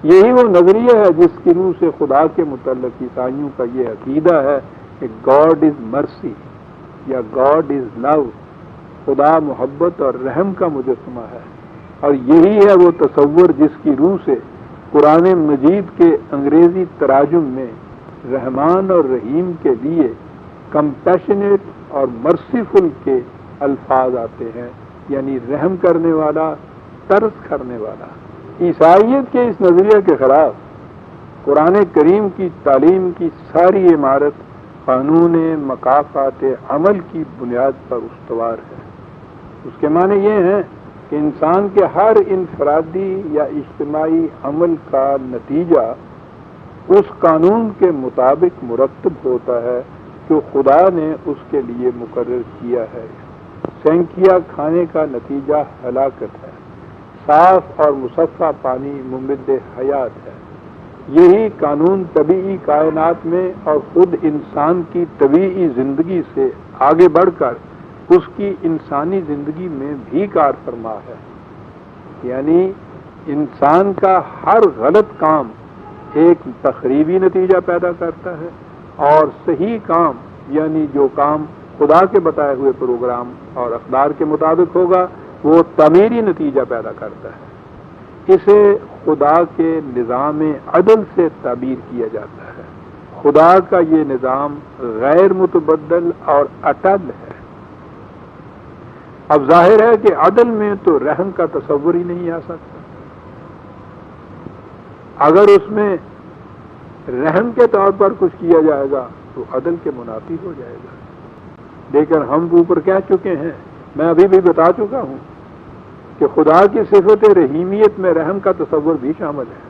یہی وہ نظریہ ہے جس کی روح سے خدا کے متعلق عیسائیوں کا یہ عقیدہ ہے کہ گاڈ از مرسی یا گاڈ از لو، خدا محبت اور رحم کا مجسمہ ہے، اور یہی ہے وہ تصور جس کی روح سے قرآن مجید کے انگریزی تراجم میں رحمان اور رحیم کے لیے کمپیشنیٹ اور مرسیفل کے الفاظ آتے ہیں، یعنی رحم کرنے والا، ترس کرنے والا۔ عیسائیت کے اس نظریے کے خلاف قرآن کریم کی تعلیم کی ساری عمارت قانون مکافات عمل کی بنیاد پر استوار ہے۔ اس کے معنی یہ ہیں کہ انسان کے ہر انفرادی یا اجتماعی عمل کا نتیجہ اس قانون کے مطابق مرتب ہوتا ہے جو خدا نے اس کے لیے مقرر کیا ہے۔ سینکیا کھانے کا نتیجہ ہلاکت ہے، صاف اور مصفہ پانی ممد حیات ہے۔ یہی قانون طبیعی کائنات میں اور خود انسان کی طبیعی زندگی سے آگے بڑھ کر اس کی انسانی زندگی میں بھی کار فرما ہے، یعنی انسان کا ہر غلط کام ایک تخریبی نتیجہ پیدا کرتا ہے، اور صحیح کام یعنی جو کام خدا کے بتائے ہوئے پروگرام اور اقدار کے مطابق ہوگا وہ تعمیری نتیجہ پیدا کرتا ہے۔ اسے خدا کے نظام عدل سے تعبیر کیا جاتا ہے۔ خدا کا یہ نظام غیر متبدل اور اٹل ہے۔ اب ظاہر ہے کہ عدل میں تو رحم کا تصور ہی نہیں آ سکتا۔ اگر اس میں رحم کے طور پر کچھ کیا جائے گا تو عدل کے منافی ہو جائے گا۔ لیکن ہم اوپر کہہ چکے ہیں، میں ابھی بھی بتا چکا ہوں کہ خدا کی صفت رحیمیت میں رحم کا تصور بھی شامل ہے۔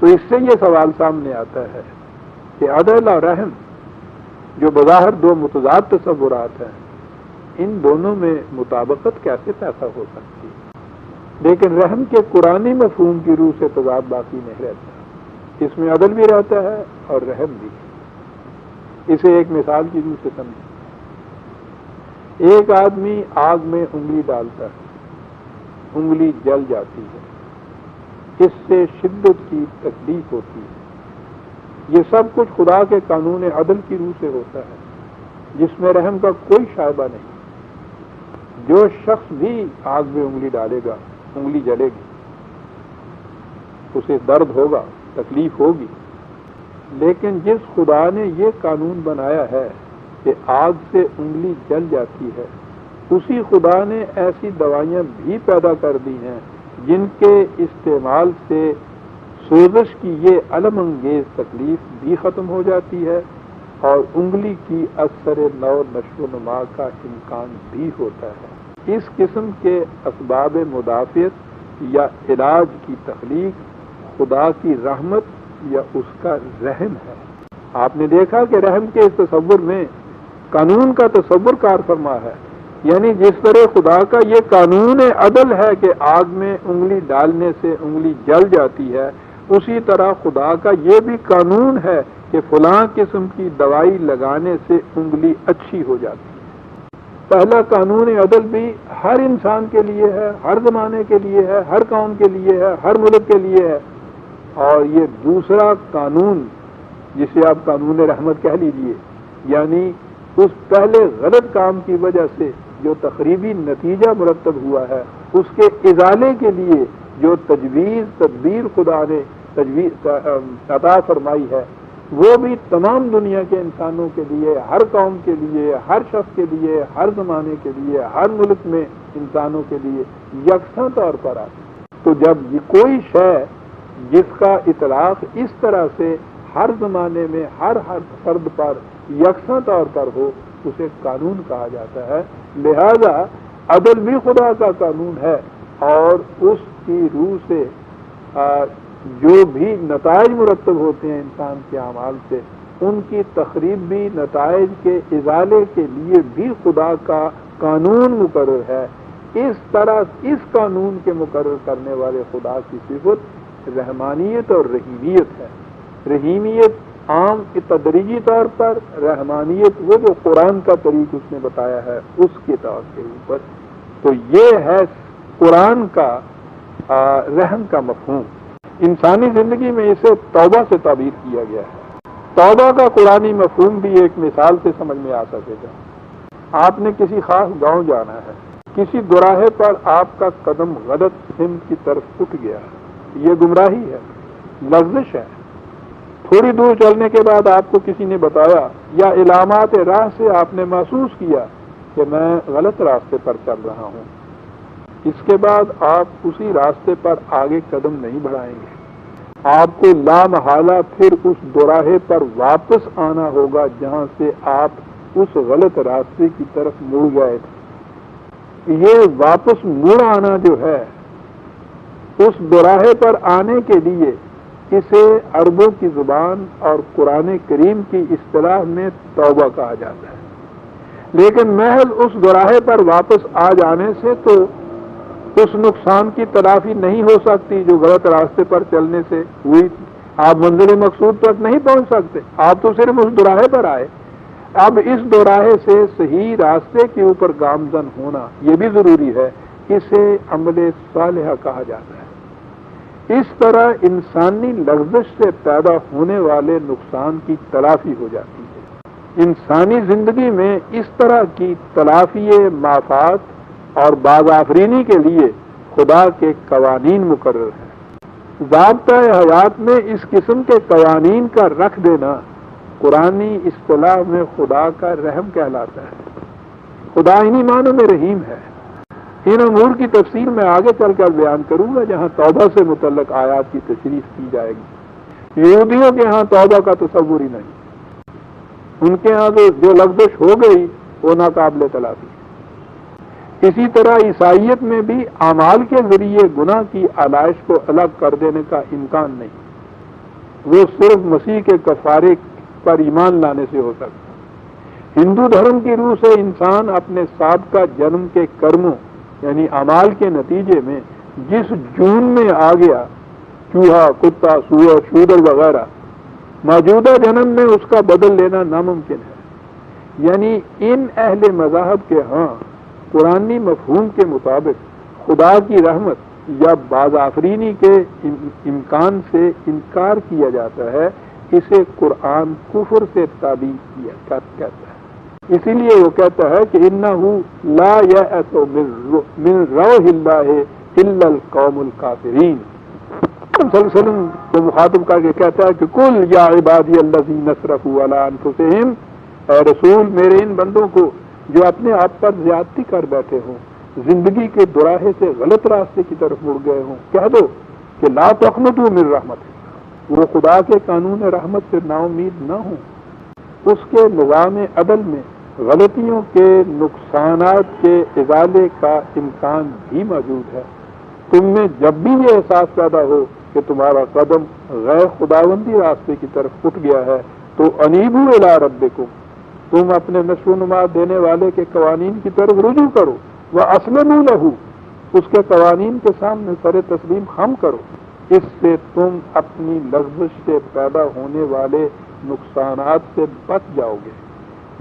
تو اس سے یہ سوال سامنے آتا ہے کہ عدل اور رحم جو بظاہر دو متضاد تصورات ہیں، ان دونوں میں مطابقت کیسے پیدا ہو سکتی ہے؟ لیکن رحم کے قرآنی مفہوم کی روح سے تضاد باقی نہیں رہتا، اس میں عدل بھی رہتا ہے اور رحم بھی۔ اسے ایک مثال کی روح سے سمجھیں۔ ایک آدمی آگ میں انگلی ڈالتا ہے، انگلی جل جاتی ہے، اس سے شدت کی تکلیف ہوتی ہے۔ یہ سب کچھ خدا کے قانون عدل کی روح سے ہوتا ہے، جس میں رحم کا کوئی شائبہ نہیں۔ جو شخص بھی آگ میں انگلی ڈالے گا، انگلی جلے گی، اسے درد ہوگا، تکلیف ہوگی۔ لیکن جس خدا نے یہ قانون بنایا ہے کہ آگ سے انگلی جل جاتی ہے، اسی خدا نے ایسی دوائیاں بھی پیدا کر دی ہیں جن کے استعمال سے سوزش کی یہ الم انگیز تکلیف بھی ختم ہو جاتی ہے، اور انگلی کی اثر نو نشو و نما کا امکان بھی ہوتا ہے۔ اس قسم کے اسباب مدافعت یا علاج کی تخلیق خدا کی رحمت یا اس کا رحم ہے۔ آپ نے دیکھا کہ رحم کے اس تصور میں قانون کا تصور کار فرما ہے، یعنی جس طرح خدا کا یہ قانون عدل ہے کہ آگ میں انگلی ڈالنے سے انگلی جل جاتی ہے، اسی طرح خدا کا یہ بھی قانون ہے کہ فلاں قسم کی دوائی لگانے سے انگلی اچھی ہو جاتی ہے۔ پہلا قانون عدل بھی ہر انسان کے لیے ہے، ہر زمانے کے لیے ہے، ہر قوم کے لیے ہے، ہر ملک کے لیے ہے، اور یہ دوسرا قانون جسے آپ قانون رحمت کہہ لیجئے، یعنی اس پہلے غلط کام کی وجہ سے جو تخریبی نتیجہ مرتب ہوا ہے، اس کے ازالے کے لیے جو تجویز تدبیر خدا نے عطا فرمائی ہے، وہ بھی تمام دنیا کے انسانوں کے لیے، ہر قوم کے لیے، ہر شخص کے لیے، ہر زمانے کے لیے، ہر ملک میں انسانوں کے لیے یکساں طور پر آتی ہے۔ تو جب کوئی شے جس کا اطلاق اس طرح سے ہر زمانے میں ہر فرد پر یکساں طور پر ہو، اسے قانون کہا جاتا ہے۔ لہذا عدل بھی خدا کا قانون ہے، اور اس کی روح سے جو بھی نتائج مرتب ہوتے ہیں انسان کے اعمال سے، ان کی تخریب بھی نتائج کے ازالے کے لیے بھی خدا کا قانون مقرر ہے۔ اس طرح اس قانون کے مقرر کرنے والے خدا کی صفت رحمانیت اور رحیمیت ہے۔ رحیمیت عام تدریجی طور پر، رحمانیت وہ جو قرآن کا طریق اس نے بتایا ہے اس کے طور کے اوپر۔ تو یہ ہے قرآن کا رحم کا مفہوم۔ انسانی زندگی میں اسے توبہ سے تعبیر کیا گیا ہے۔ توبہ کا قرآنی مفہوم بھی ایک مثال سے سمجھ میں آ سکے گا۔ آپ نے کسی خاص گاؤں جانا ہے، کسی دوراہے پر آپ کا قدم غلط سمت کی طرف اٹھ گیا، یہ گمراہی ہے، لغزش ہے۔ تھوڑی دور چلنے کے بعد آپ کو کسی نے بتایا یا علامات راہ سے آپ نے محسوس کیا کہ میں غلط راستے پر چل رہا ہوں، اس کے بعد آپ اسی راستے پر آگے قدم نہیں بڑھائیں گے۔ آپ کو لامحالہ پھر اس دوراہے پر واپس آنا ہوگا جہاں سے آپ اس غلط راستے کی طرف مڑ گئے تھے۔ یہ واپس مڑ آنا جو ہے، اس دوراہے پر آنے کے لیے اسے عربوں کی زبان اور قرآن کریم کی اصطلاح میں توبہ کہا جاتا ہے، لیکن محض اس دوراہے پر واپس آ جانے سے تو اس نقصان کی تلافی نہیں ہو سکتی جو غلط راستے پر چلنے سے ہوئی تھی۔ آپ منزل مقصود تک نہیں پہنچ سکتے، آپ تو صرف اس دوراہے پر آئے۔ اب اس دوراہے سے صحیح راستے کے اوپر گامزن ہونا یہ بھی ضروری ہے، اسے عمل صالحہ کہا جاتا ہے۔ اس طرح انسانی لغزش سے پیدا ہونے والے نقصان کی تلافی ہو جاتی ہے۔ انسانی زندگی میں اس طرح کی تلافی مافات اور باز آفرینی کے لیے خدا کے قوانین مقرر ہیں۔ ضابطۂ حیات میں اس قسم کے قوانین کا رکھ دینا قرآنی اصطلاح میں خدا کا رحم کہلاتا ہے۔ خدا انہی معنوں میں رحیم ہے۔ ان امور کی تفصیل میں آگے چل کر بیان کروں گا جہاں توبہ سے متعلق آیات کی تشریح کی جائے گی۔ یہودیوں کے ہاں توبہ کا تصور ہی نہیں، ان کے ہاں جو لغزش ہو گئی وہ ناقابل تلافی۔ اسی طرح عیسائیت میں بھی اعمال کے ذریعے گناہ کی علائش کو الگ کر دینے کا امکان نہیں، وہ صرف مسیح کے کفارے پر ایمان لانے سے ہو سکتا۔ ہندو دھرم کی روح سے انسان اپنے سابقہ جنم کے کرموں یعنی اعمال کے نتیجے میں جس جون میں آ گیا، چوہا، کتا، سور، شودر وغیرہ، موجودہ جنم میں اس کا بدل لینا ناممکن ہے۔ یعنی ان اہل مذاہب کے ہاں قرآنی مفہوم کے مطابق خدا کی رحمت یا باز آفرینی کے امکان سے انکار کیا جاتا ہے، اسے قرآن کفر سے تعبیر کیا کہتا ہے۔ اسی لیے وہ کہتا ہے کہ انہ لا یأس من روح اللہ الا القوم الکافرین۔ صلی اللہ علیہ وسلم کو مخاطب کر کے کہتا ہے کہ قل یا عبادی الذین اسرفوا علی انفسہم، اے رسول میرے ان بندوں کو جو اپنے آپ پر زیادتی کر بیٹھے ہوں، زندگی کے دوراہے سے غلط راستے کی طرف مڑ گئے ہوں، کہہ دو کہ لا تقنطوا من رحمت اللہ، وہ خدا کے قانون رحمت سے نا امید نہ ہوں۔ اس کے نظام عدل میں غلطیوں کے نقصانات کے ازالے کا امکان بھی موجود ہے۔ تم میں جب بھی یہ احساس پیدا ہو کہ تمہارا قدم غیر خداوندی راستے کی طرف اٹھ گیا ہے تو انیبوا الی ربکم، تم اپنے نشو و نما دینے والے کے قوانین کی طرف رجوع کرو، واسلموا لہ، اس کے قوانین کے سامنے سر تسلیم خم کرو۔ اس سے تم اپنی لغزش سے پیدا ہونے والے نقصانات سے بچ جاؤ گے،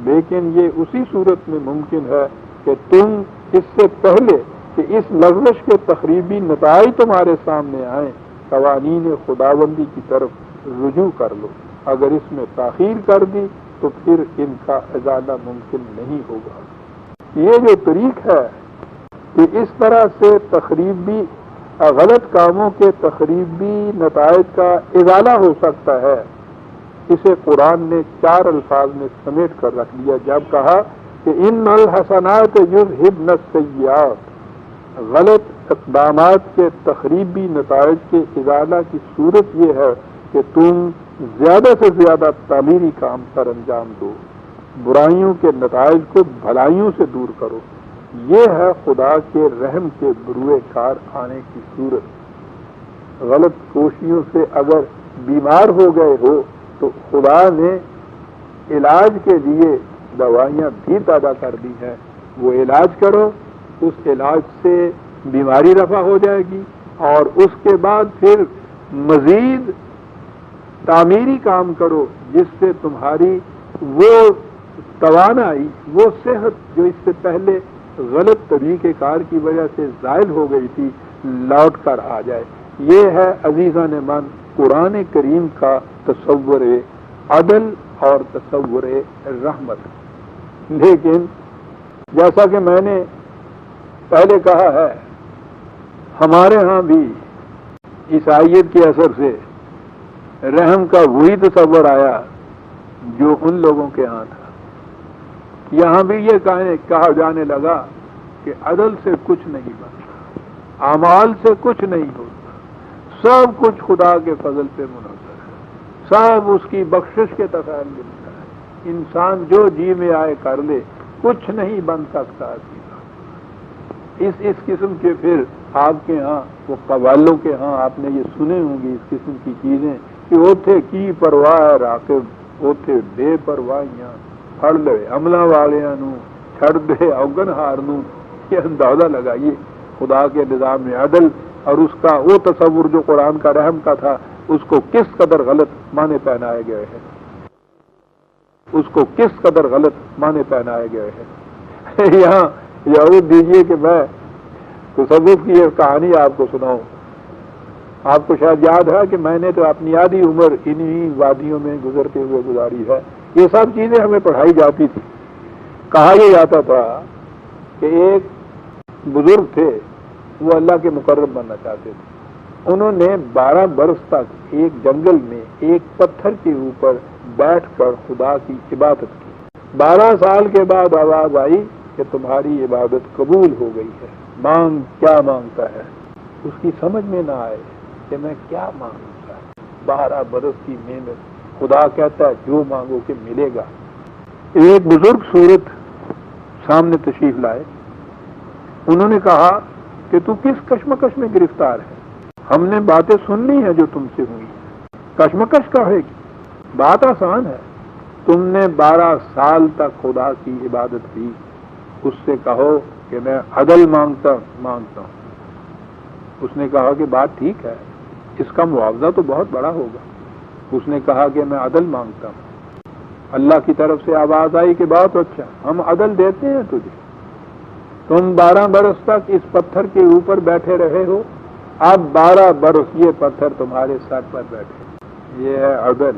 لیکن یہ اسی صورت میں ممکن ہے کہ تم اس سے پہلے کہ اس لغزش کے تخریبی نتائج تمہارے سامنے آئیں قوانین خداوندی کی طرف رجوع کر لو۔ اگر اس میں تاخیر کر دی تو پھر ان کا ازالہ ممکن نہیں ہوگا۔ یہ جو طریق ہے کہ اس طرح سے تخریبی غلط کاموں کے تخریبی نتائج کا ازالہ ہو سکتا ہے، اسے قرآن نے 4 الفاظ میں سمیٹ کر رکھ دیا جب کہا کہ ان الحسنات یذہبن السیئات، غلط اقدامات کے تخریبی نتائج کے ازالہ کی صورت یہ ہے کہ تم زیادہ سے زیادہ تعمیری کام سر انجام دو، برائیوں کے نتائج کو بھلائیوں سے دور کرو۔ یہ ہے خدا کے رحم کے بروئے کار آنے کی صورت۔ غلط کوششوں سے اگر بیمار ہو گئے ہو تو خدا نے علاج کے لیے دوائیاں بھی پیدا کر دی ہیں، وہ علاج کرو، اس علاج سے بیماری رفع ہو جائے گی، اور اس کے بعد پھر مزید تعمیری کام کرو جس سے تمہاری وہ توانائی، وہ صحت جو اس سے پہلے غلط طریقہ کار کی وجہ سے زائل ہو گئی تھی، لوٹ کر آ جائے۔ یہ ہے عزیزان من قرآن کریم کا تصور عدل اور تصور رحمت۔ لیکن جیسا کہ میں نے پہلے کہا ہے، ہمارے ہاں بھی عیسائیت کے اثر سے رحم کا وہی تصور آیا جو ان لوگوں کے ہاں تھا۔ یہاں بھی یہ کہا جانے لگا کہ عدل سے کچھ نہیں بنتا، اعمال سے کچھ نہیں ہوتا، سب کچھ خدا کے فضل پہ منحصر ہے، سب اس کی بخشش کے تفعیل ملتا ہے، انسان جو جی میں آئے کر لے، کچھ نہیں بن سکتا۔ اس قسم کے پھر آپ کے ہاں وہ قوالوں کے ہاں آپ نے یہ سنے ہوں گی اس قسم کی چیزیں کہ اوتھے کی پرواہ ہے راقب، اوتھے بے پرواہیاں پھڑ لے عملہ والیاں نو چھڑ دے اوگن ہار نو۔ یہ اندازہ لگائیے خدا کے نظام میں عدل اور اس کا وہ تصور جو قرآن کا رحم کا تھا، اس کو کس قدر غلط معنی پہنائے گئے ہیں، اس کو کس قدر غلط معنی پہنائے گئے ہیں۔ یہاں یاد دیجیے کہ میں تصوف کی ایک کہانی آپ کو سناؤں۔ آپ کو شاید یاد ہے کہ میں نے تو اپنی آدھی عمر انہی وادیوں میں گزرتے ہوئے گزاری ہے۔ یہ سب چیزیں ہمیں پڑھائی جاتی تھی۔ کہا یہ جاتا تھا کہ ایک بزرگ تھے، وہ اللہ کے مقرب بننا چاہتے تھے۔ انہوں نے 12 برس تک ایک جنگل میں ایک پتھر کے اوپر بیٹھ کر خدا کی عبادت کی۔ 12 سال کے بعد آواز آئی کہ تمہاری عبادت قبول ہو گئی ہے، مانگ کیا مانگتا ہے۔ اس کی سمجھ میں نہ آئے کہ میں کیا مانگوں گا، 12 برس کی محنت، خدا کہتا ہے جو مانگو کہ ملے گا۔ ایک بزرگ صورت سامنے تشریف لائے، انہوں نے کہا کہ تو کس کشمکش میں گرفتار ہے؟ ہم نے باتیں سن لی ہیں جو تم سے ہوئی، کشمکش کا ہے کی بات آسان ہے، تم نے 12 سال تک خدا کی عبادت کی، اس سے کہو کہ میں عدل مانگتا ہوں۔ اس نے کہا کہ بات ٹھیک ہے، اس کا معاوضہ تو بہت بڑا ہوگا۔ اس نے کہا کہ میں عدل مانگتا ہوں۔ اللہ کی طرف سے آواز آئی کہ بہت اچھا، ہم عدل دیتے ہیں تجھے، تم 12 برس تک اس پتھر کے اوپر بیٹھے رہے ہو، اب 12 برس یہ پتھر تمہارے سر پر بیٹھے، یہ ہے عدل۔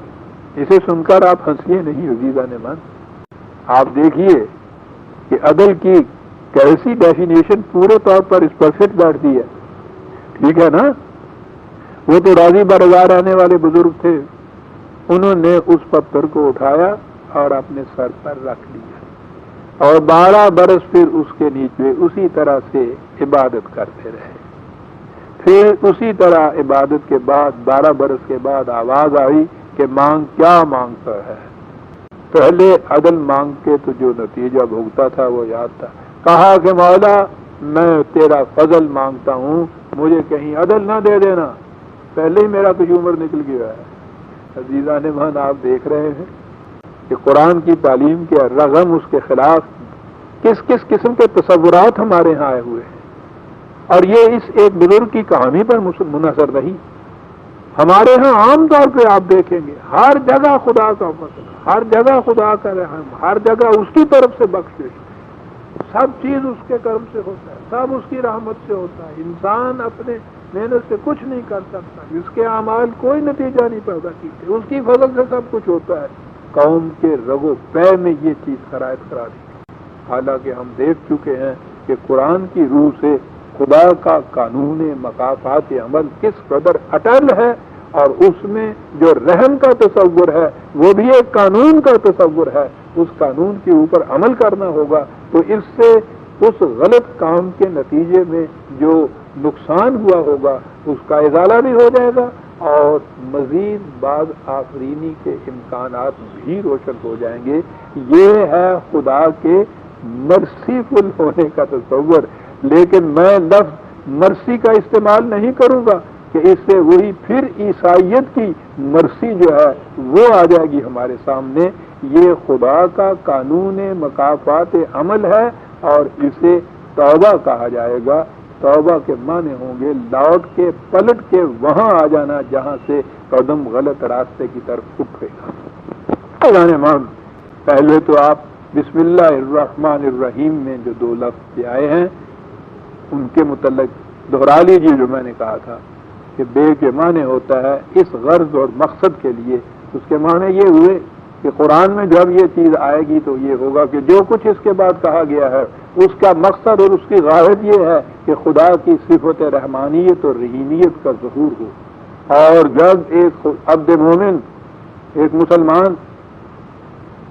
اسے سن کر آپ ہنسیے نہیں عزیزان من، آپ دیکھیے کہ عدل کی کیسی ڈیفینیشن پورے طور پر اس پر فٹ بیٹھتی ہے، ٹھیک ہے نا؟ وہ تو راضی برگزار رہنے والے بزرگ تھے، انہوں نے اس پتھر کو اٹھایا اور اپنے سر پر رکھ لیا، اور 12 برس پھر اس کے نیچے اسی طرح سے عبادت کرتے رہے۔ پھر اسی طرح عبادت کے بعد 12 برس کے بعد آواز آئی کہ مانگ کیا مانگتا ہے۔ پہلے عدل مانگ کے تو جو نتیجہ بھوگتا تھا وہ یاد تھا۔ کہا کہ مولا میں تیرا فضل مانگتا ہوں، مجھے کہیں عدل نہ دے دینا، پہلے ہی میرا کچھ عمر نکل گیا ہے۔ عزیزان من، آپ دیکھ رہے ہیں کہ قرآن کی تعلیم کے رغم اس کے خلاف کس کس قسم کے تصورات ہمارے ہاں آئے ہوئے ہیں، اور یہ اس ایک بزرگ کی کہانی پر منحصر نہیں۔ ہمارے ہاں عام طور پہ آپ دیکھیں گے ہر جگہ خدا کا فضل، ہر جگہ خدا کا رحم، ہر جگہ اس کی طرف سے بخشش، سب چیز اس کے کرم سے ہوتا ہے، سب اس کی رحمت سے ہوتا ہے۔ انسان اپنے محنت سے کچھ نہیں کر سکتا، اس کے اعمال کوئی نتیجہ نہیں پیدا کیتے، اس کی فضل سے سب کچھ ہوتا ہے۔ قوم کے رگو پے میں یہ چیز خرائط کرا دی، حالانکہ ہم دیکھ چکے ہیں کہ قرآن کی روح سے خدا کا قانون مکافات عمل کس قدر اٹل ہے، اور اس میں جو رحم کا تصور ہے وہ بھی ایک قانون کا تصور ہے، اس قانون کے اوپر عمل کرنا ہوگا، تو اس سے اس غلط کام کے نتیجے میں جو نقصان ہوا ہوگا اس کا ازالہ بھی ہو جائے گا، اور مزید بعض آفرینی کے امکانات بھی روشن ہو جائیں گے۔ یہ ہے خدا کے مرسیفل ہونے کا تصور۔ لیکن میں لفظ مرسی کا استعمال نہیں کروں گا کہ اس سے وہی پھر عیسائیت کی مرسی جو ہے وہ آ جائے گی ہمارے سامنے۔ یہ خدا کا قانون مکافات عمل ہے، اور اسے توبہ کہا جائے گا۔ توبہ کے معنی ہوں گے لوٹ کے پلٹ کے وہاں آ جانا جہاں سے قدم غلط راستے کی طرف اٹھے گا۔ پہلے تو آپ بسم اللہ الرحمن الرحیم میں جو 2 لفظ آئے ہیں ان کے متعلق دہرا لیجیے جو میں نے کہا تھا کہ بے کے معنی ہوتا ہے اس غرض اور مقصد کے لیے، اس کے معنی یہ ہوئے کہ قرآن میں جب یہ چیز آئے گی تو یہ ہوگا کہ جو کچھ اس کے بعد کہا گیا ہے اس کا مقصد اور اس کی غایت یہ ہے کہ خدا کی صفت رحمانیت اور رحیمیت کا ظہور ہو۔ اور جب ایک عبد مومن، ایک مسلمان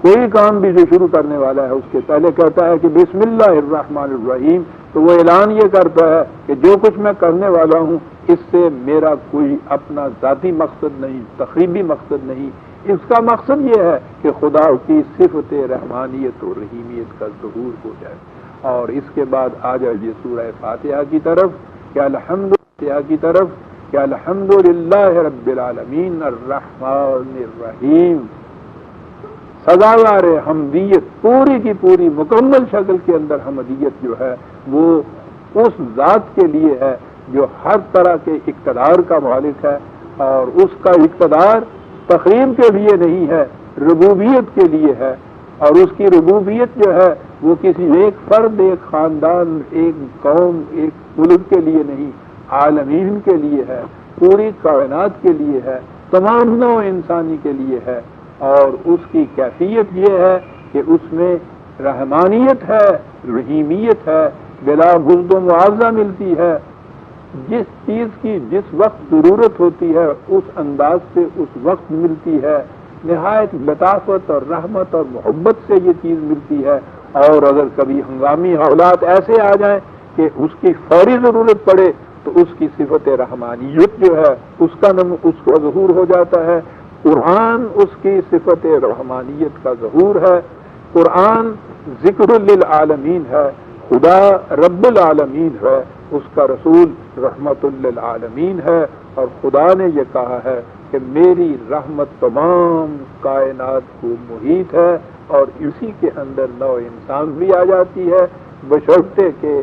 کوئی کام بھی جو شروع کرنے والا ہے اس کے پہلے کہتا ہے کہ بسم اللہ الرحمن الرحیم، تو وہ اعلان یہ کرتا ہے کہ جو کچھ میں کرنے والا ہوں اس سے میرا کوئی اپنا ذاتی مقصد نہیں، تخریبی مقصد نہیں، اس کا مقصد یہ ہے کہ خدا کی صفت رحمانیت اور رحیمیت کا ظہور ہو جائے۔ اور اس کے بعد آ جائے سورہ فاتحہ کی طرف کہ الحمدللہ رب العالمین الرحمن الرحیم، سزاوار حمدیت پوری کی پوری مکمل شکل کے اندر حمدیت جو ہے وہ اس ذات کے لیے ہے جو ہر طرح کے اقتدار کا مالک ہے، اور اس کا اقتدار تخریب کے لیے نہیں ہے، ربوبیت کے لیے ہے، اور اس کی ربوبیت جو ہے وہ کسی ایک فرد، ایک خاندان، ایک قوم، ایک ملک کے لیے نہیں، عالمین کے لیے ہے، پوری کائنات کے لیے ہے، تمام نوع انسانی کے لیے ہے۔ اور اس کی کیفیت یہ ہے کہ اس میں رحمانیت ہے، رحیمیت ہے، بلا بغض و معاوضہ ملتی ہے، جس چیز کی جس وقت ضرورت ہوتی ہے اس انداز سے اس وقت ملتی ہے، نہایت لطافت اور رحمت اور محبت سے یہ چیز ملتی ہے۔ اور اگر کبھی ہنگامی حالات ایسے آ جائیں کہ اس کی فوری ضرورت پڑے تو اس کی صفت رحمانیت جو ہے اس کا ظہور ہو جاتا ہے۔ قرآن اس کی صفت رحمانیت کا ظہور ہے، قرآن ذکر للعالمین ہے، خدا رب العالمین ہے، اس کا رسول رحمت للعالمین ہے، اور خدا نے یہ کہا ہے کہ میری رحمت تمام کائنات کو محیط ہے، اور اسی کے اندر نوع انسان بھی آ جاتی ہے، بشرطے کہ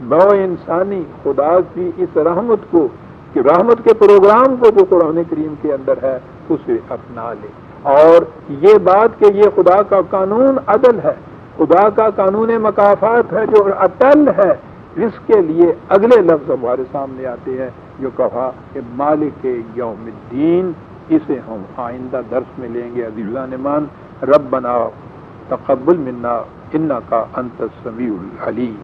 نوع انسانی خدا کی اس رحمت کو، کہ رحمت کے پروگرام کو جو قرآن کریم کے اندر ہے اسے اپنا لے۔ اور یہ بات کہ یہ خدا کا قانون عدل ہے، خدا کا قانون مکافات ہے جو اٹل ہے، اس کے لیے اگلے لفظ ہمارے سامنے آتے ہیں جو کہا کہ مالک یوم الدین، اسے ہم آئندہ درس میں لیں گے۔ عزیزان مان، ربنا تقبل منا انک انت السمیع العلیم۔